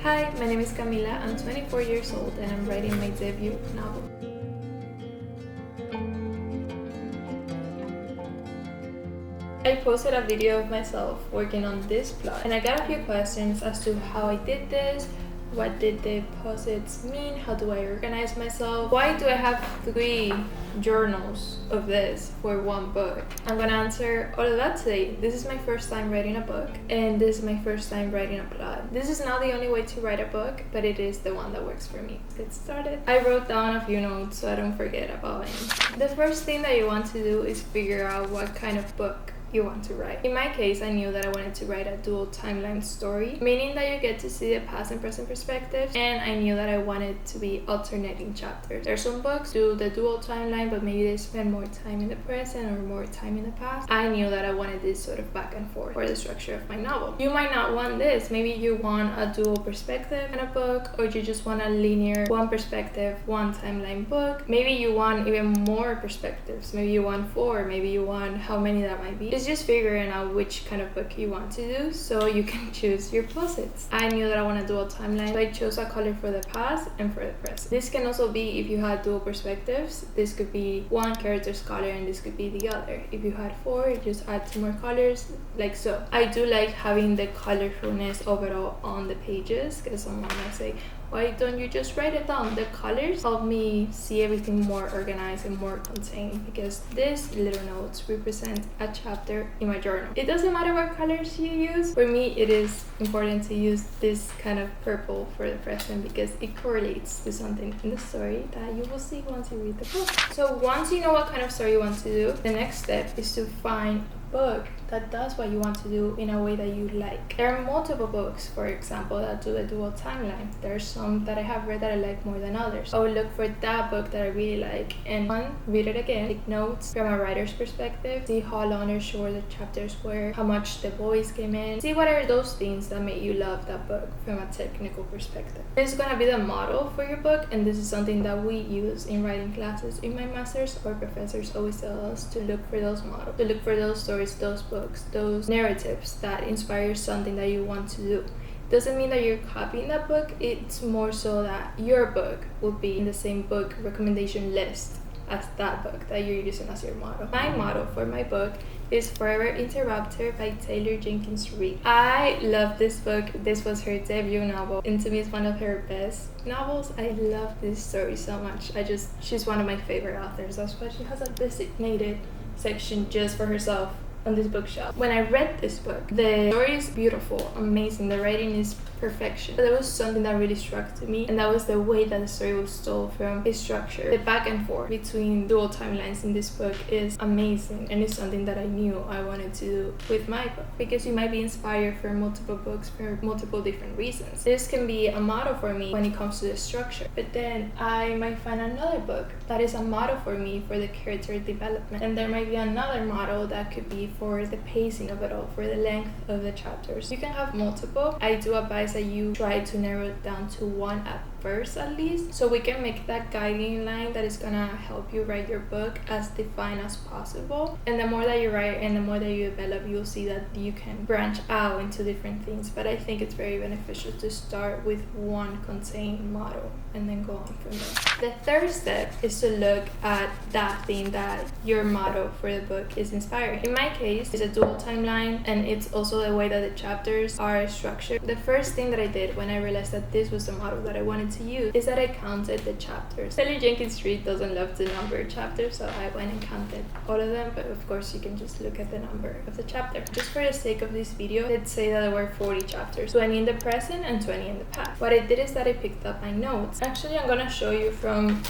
Hi, my name is Kamila, I'm 24 years old and I'm writing my debut novel. I posted a video of myself working on this plot and I got a few questions as to how I did this, what did the posits mean, how do I organize myself, why do I have 3 journals of this for one book. I'm gonna answer all of that today. This is my first time writing a book and this is my first time writing a plot. This is not the only way to write a book, but it is the one that works for me. Let's get started. I wrote down a few notes so I don't forget about it. The first thing that you want to do is figure out what kind of book you want to write. In my case, I knew that I wanted to write a dual timeline story, meaning that you get to see the past and present perspectives, and I knew that I wanted to be alternating chapters. There are some books do the dual timeline, but maybe they spend more time in the present or more time in the past. I knew that I wanted this sort of back and forth for the structure of my novel. You might not want this. Maybe you want a dual perspective in a book, or you just want a linear, one perspective, one timeline book. Maybe you want even more perspectives. Maybe you want 4, maybe you want how many that might be. It's just figuring out which kind of book you want to do so you can choose your posits. I knew that I want to do a timeline, so I chose a color for the past and for the present. This can also be if you had dual perspectives. This could be one character's color and this could be the other. If you had 4, you just add 2 more colors, like so. I do like having the colorfulness overall on the pages, because someone might say, why don't you just write it down? The colors help me see everything more organized and more contained, because these little notes represent a chapter in my journal. It doesn't matter what colors you use. For me, it is important to use this kind of purple for the present because it correlates to something in the story that you will see once you read the book. So once you know what kind of story you want to do, the next step is to find a book that does what you want to do in a way that you like. There are multiple books, for example, that do the dual timeline. There are some that I have read that I like more than others. I would look for that book that I really like and read it again, take notes from a writer's perspective, see how long or short the chapters were, how much the voice came in, see what are those things that make you love that book from a technical perspective. This is gonna be the model for your book, and this is something that we use in writing classes in my master's. Our professors always tell us to look for those models, to look for those stories, those books, those narratives that inspire something that you want to do. Doesn't mean that you're copying that book, it's more so that your book will be in the same book recommendation list as that book that you're using as your model. My model for my book is Forever Interrupter by Taylor Jenkins Reid. I love this book. This was her debut novel, and to me it's one of her best novels. I love this story so much. She's one of my favorite authors. That's why she has a designated section just for herself on this bookshelf. When I read this book, the story is beautiful, amazing, the writing is perfection. But there was something that really struck to me, and that was the way that the story was told from its structure. The back and forth between dual timelines in this book is amazing, and it's something that I knew I wanted to do with my book, because you might be inspired for multiple books for multiple different reasons. This can be a model for me when it comes to the structure, but then I might find another book that is a model for me for the character development, and there might be another model that could be for the pacing of it all, for the length of the chapters. You can have multiple. I do advise that you try to narrow it down to one at first at least, so we can make that guiding line that is gonna help you write your book as defined as possible. And the more that you write and the more that you develop, you'll see that you can branch out into different things. But I think it's very beneficial to start with one contained model and then go on from there. The third step is to look at that thing that your model for the book is inspiring. In my case, it's a dual timeline, and it's also the way that the chapters are structured. The first thing that I did when I realized that this was the model that I wanted to use is that I counted the chapters. Taylor Jenkins Reid doesn't love to number chapters, so I went and counted all of them, but of course you can just look at the number of the chapter. Just for the sake of this video, let's say that there were 40 chapters, 20 in the present and 20 in the past. What I did is that I picked up my notes. Actually, I'm gonna show you from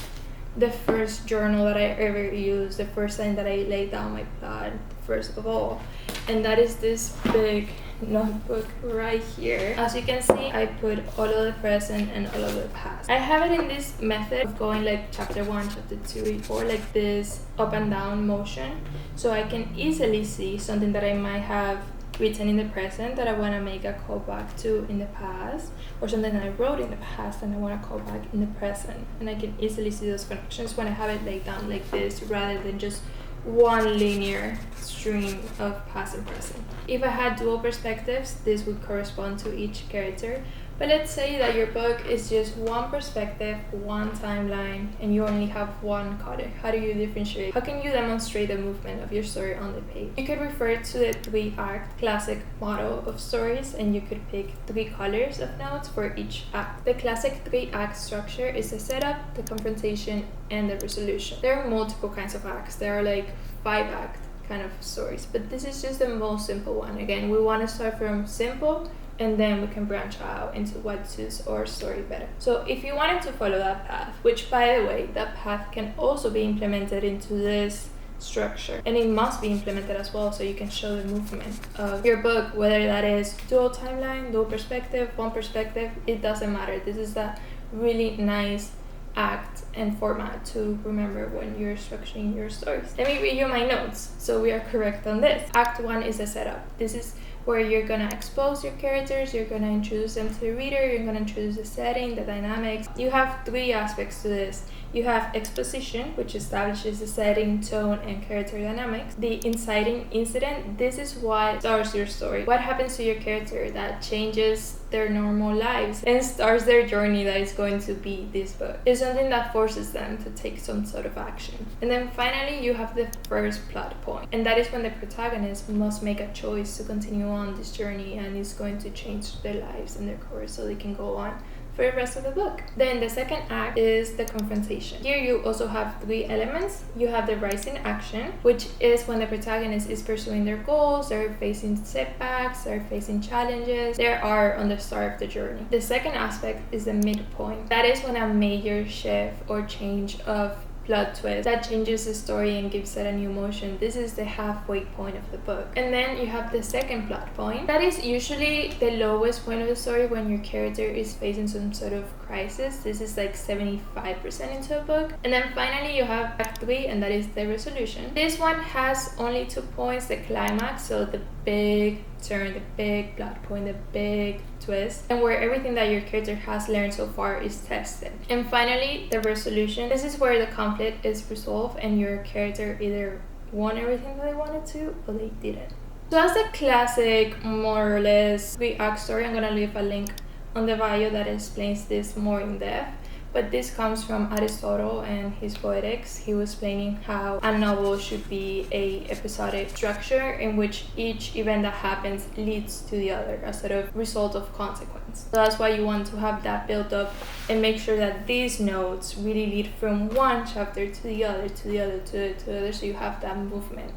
the first journal that I ever used, the first time that I laid down my plot, first of all, and that is this big notebook right here. As you can see, I put all of the present and all of the past. I have it in this method of going like chapter 1, chapter 2, 3, 4, like this up and down motion, so I can easily see something that I might have written in the present that I want to make a callback to in the past, or something that I wrote in the past and I want to call back in the present, and I can easily see those connections when I have it laid down like this rather than just one linear stream of past and present. If I had dual perspectives, this would correspond to each character, But let's say that your book is just one perspective, one timeline, and you only have one color. How do you differentiate? How can you demonstrate the movement of your story on the page? You could refer to the 3-act classic model of stories, and you could pick 3 colors of notes for each act. The classic 3-act structure is the setup, the confrontation, and the resolution. There are multiple kinds of acts. There are like 5-act kind of stories, but this is just the most simple one. Again, we want to start from simple, and then we can branch out into what suits our story better. So if you wanted to follow that path, which by the way, that path can also be implemented into this structure, and it must be implemented as well, so you can show the movement of your book, whether that is dual timeline, dual perspective, one perspective, it doesn't matter. This is a really nice act and format to remember when you're structuring your stories. Let me read you my notes so we are correct on this. Act 1 is a setup. This is where you're gonna expose your characters, you're gonna introduce them to the reader, you're gonna introduce the setting, the dynamics. You have 3 aspects to this. You have exposition, which establishes the setting, tone, and character dynamics. The inciting incident, this is what starts your story. What happens to your character that changes their normal lives and starts their journey that is going to be this book. It's something that forces them to take some sort of action. And then finally, you have the first plot point. And that is when the protagonist must make a choice to continue on this journey, and is going to change their lives and their course so they can go on for the rest of the book. Then the second act is the confrontation. Here you also have 3 elements. You have the rising action, which is when the protagonist is pursuing their goals, they're facing setbacks, they're facing challenges, they are on the start of the journey. The second aspect is the midpoint. That is when a major shift or change of plot twist that changes the story and gives it a new motion. This is the halfway point of the book. And then you have the second plot point. That is usually the lowest point of the story when your character is facing some sort of crisis. This is like 75% into a book. And then finally you have Act 3, and that is the resolution. This one has only 2 points, the climax, so the big turn, the big plot point, the big twist, and where everything that your character has learned so far is tested. And finally, the resolution. This is where the conflict is resolved and your character either won everything that they wanted to or they didn't. So that's the classic, more or less, 3-act story. I'm gonna leave a link on the bio that explains this more in depth. But this comes from Aristotle and his Poetics. He was explaining how a novel should be a episodic structure in which each event that happens leads to the other, a sort of result of consequence. So that's why you want to have that built up and make sure that these notes really lead from one chapter to the other, to the other, to the other, so you have that movement.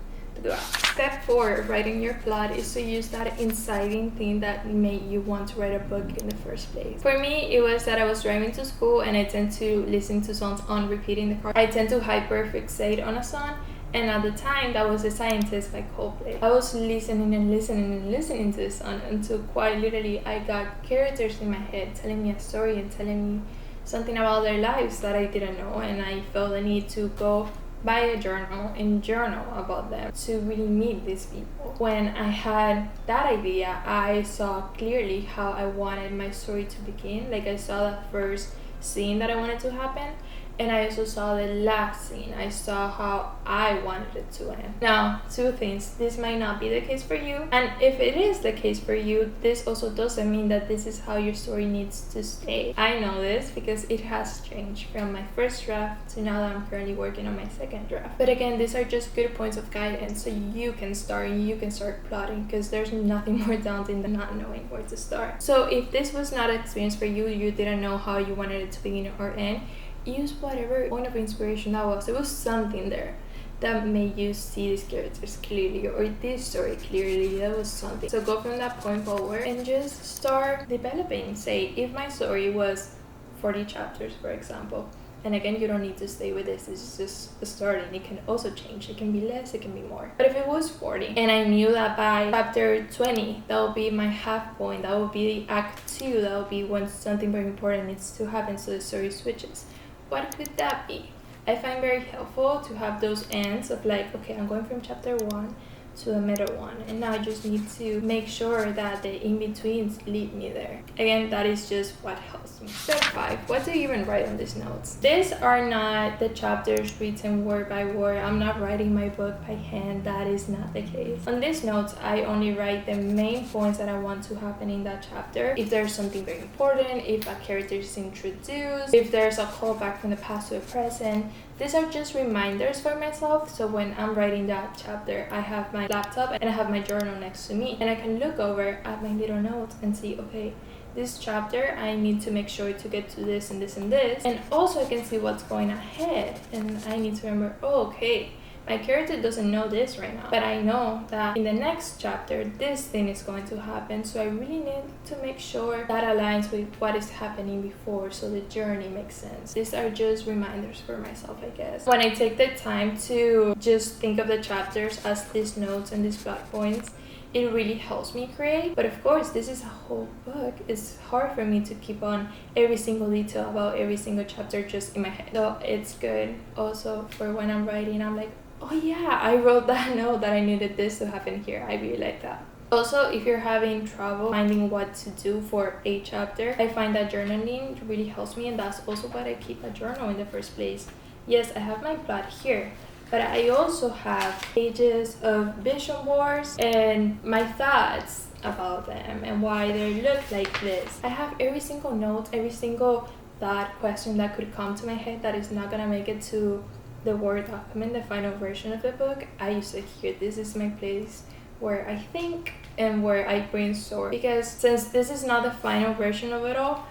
Step 4 of writing your plot is to use that inciting thing that made you want to write a book in the first place. For me, it was that I was driving to school and I tend to listen to songs on repeat in the car. I tend to hyperfixate on a song, and at the time that was The Scientist by Coldplay. I was listening and listening and listening to the song until quite literally I got characters in my head telling me a story and telling me something about their lives that I didn't know, and I felt the need to go buy a journal and journal about them to really meet these people. When I had that idea, I saw clearly how I wanted my story to begin. Like, I saw the first scene that I wanted to happen, and I also saw the last scene. I saw how I wanted it to end. Now, 2 things. This might not be the case for you, and if it is the case for you, this also doesn't mean that this is how your story needs to stay. I know this because it has changed from my first draft to now that I'm currently working on my second draft. But again, these are just good points of guidance so you can start and you can start plotting, because there's nothing more daunting than not knowing where to start. So if this was not an experience for you, you didn't know how you wanted it to begin or end, use whatever point of inspiration that was. There was something there that made you see these characters clearly, or this story clearly. That was something. So go from that point forward and just start developing. Say, if my story was 40 chapters, for example, and again, you don't need to stay with this, it's just a start, and it can also change. It can be less, it can be more. But if it was 40 and I knew that by chapter 20 that will be my half point, that will be the act 2, that will be when something very important needs to happen, so the story switches, what could that be? I find very helpful to have those ends of like, okay, I'm going from chapter 1 to a middle one, and now I just need to make sure that the in-betweens lead me there. Again, that is just what helps me. Step 5, what do you even write on these notes? These are not the chapters written word by word. I'm not writing my book by hand. That is not the case. On these notes, I only write the main points that I want to happen in that chapter. If there's something very important, if a character is introduced, if there's a callback from the past to the present. These are just reminders for myself, so when I'm writing that chapter, I have my laptop and I have my journal next to me, and I can look over at my little notes and see, okay, this chapter I need to make sure to get to this and this and this, and also I can see what's going ahead, and I need to remember, oh, okay, my character doesn't know this right now, but I know that in the next chapter this thing is going to happen, so I really need to make sure that aligns with what is happening before, so the journey makes sense. These are just reminders for myself, I guess. When I take the time to just think of the chapters as these notes and these plot points, it really helps me create. But of course, this is a whole book. It's hard for me to keep on every single detail about every single chapter just in my head. So it's good also for when I'm writing, I'm like, oh yeah, I wrote that note that I needed this to happen here. I really like that. Also, if you're having trouble finding what to do for a chapter, I find that journaling really helps me, and that's also why I keep a journal in the first place. Yes, I have my plot here, but I also have pages of vision boards and my thoughts about them and why they look like this. I have every single note, every single thought, question that could come to my head that is not gonna make it to the Word document, the final version of the book. I use it here. This is my place where I think and where I brainstorm, because since this is not the final version of it all,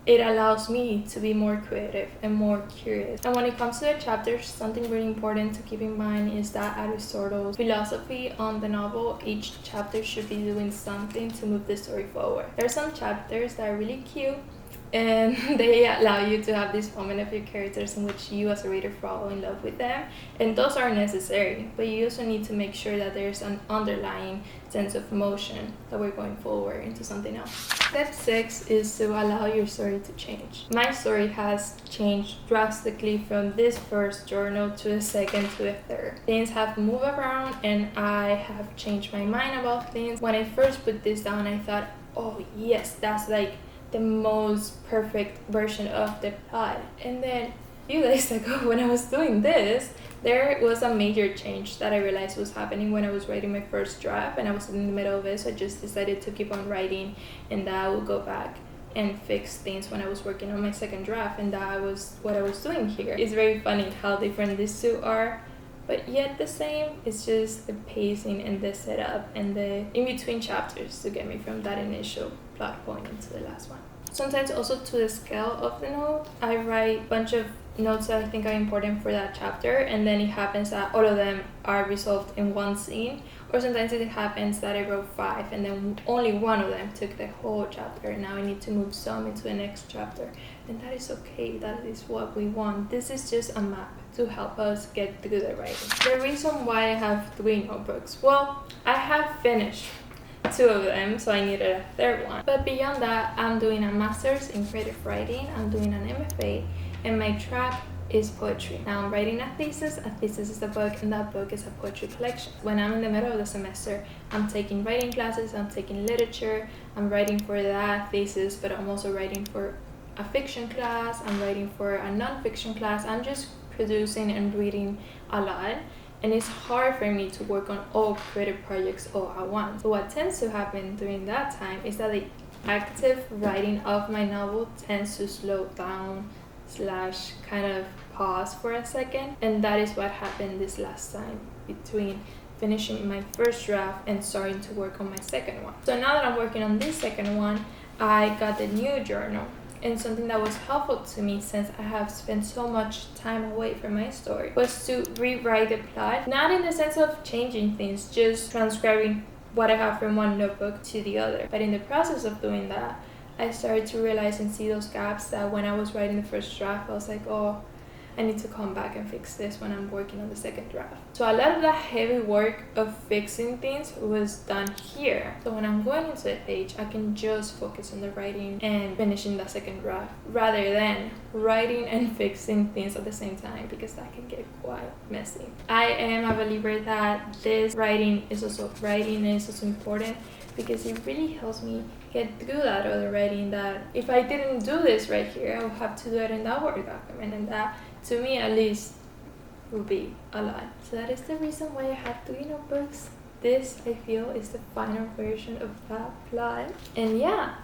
it allows me to be more creative and more curious. And when it comes to the chapters, something really important to keep in mind is that Aristotle's philosophy on the novel, each chapter should be doing something to move the story forward. There are some chapters that are really cute, and they allow you to have this moment of your characters in which you as a reader fall in love with them, and those are necessary, but you also need to make sure that there's an underlying sense of motion that we're going forward into something else. Step 6 is to allow your story to change. My story has changed drastically from this first journal to the second to the third. Things have moved around and I have changed my mind about things. When I first put this down, I thought, oh yes, that's like the most perfect version of the plot. And then a few days ago when I was doing this, there was a major change that I realized was happening when I was writing my first draft, and I was in the middle of it, so I just decided to keep on writing, and that I would go back and fix things when I was working on my second draft, and that was what I was doing here. It's very funny how different these two are, but yet the same. It's just the pacing and the setup and the in-between chapters to get me from that initial plot point into the last one. Sometimes also to the scale of the note, I write a bunch of notes that I think are important for that chapter, and then it happens that all of them are resolved in one scene, or sometimes it happens that I wrote 5 and then only one of them took the whole chapter, and now I need to move some into the next chapter, and that is okay. That is what we want. This is just a map to help us get through the writing. The reason why I have 3 notebooks, well, I have finished 2 of them, so I needed a third one. But beyond that, I'm doing a master's in creative writing, I'm doing an MFA, and my track is poetry. Now I'm writing a thesis. A thesis is a book, and that book is a poetry collection. When I'm in the middle of the semester, I'm taking writing classes, I'm taking literature, I'm writing for that thesis, but I'm also writing for a fiction class, I'm writing for a non-fiction class. I'm just producing and reading a lot, and it's hard for me to work on all creative projects all at once. So what tends to happen during that time is that the active writing of my novel tends to slow down / kind of pause for a second, and that is what happened this last time between finishing my first draft and starting to work on my second one. So now that I'm working on this second one, I got the new journal, and something that was helpful to me, since I have spent so much time away from my story, was to rewrite the plot, not in the sense of changing things, just transcribing what I have from one notebook to the other. But in the process of doing that, I started to realize and see those gaps that when I was writing the first draft, I was like, oh, I need to come back and fix this when I'm working on the second draft. So a lot of the heavy work of fixing things was done here. So when I'm going into a page, I can just focus on the writing and finishing the second draft rather than writing and fixing things at the same time, because that can get quite messy. I am a believer that this writing is also important, because it really helps me get good at other writing, that if I didn't do this right here, I would have to do it in that Word document, and that, to me at least, would be a lot. So that is the reason why I have 3 notebooks. This, I feel, is the final version of that plot. And yeah,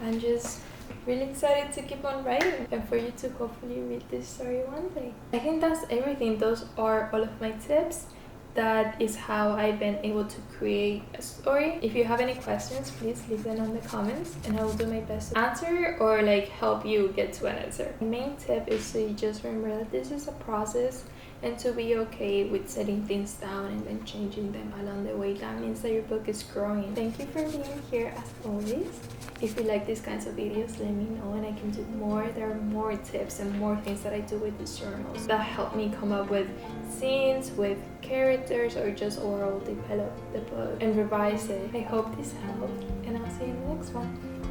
I'm just really excited to keep on writing and for you to hopefully read this story one day. I think that's everything. Those are all of my tips. That is how I've been able to create a story. If you have any questions, please leave them in the comments and I will do my best to answer or like help you get to an answer. The main tip is to just remember that this is a process and to be okay with setting things down and then changing them along the way. That means that your book is growing. Thank you for being here as always. If you like these kinds of videos, let me know and I can do more. There are more tips and more things that I do with these journals that help me come up with scenes, with characters, or just overall develop the book and revise it. I hope this helped and I'll see you in the next one.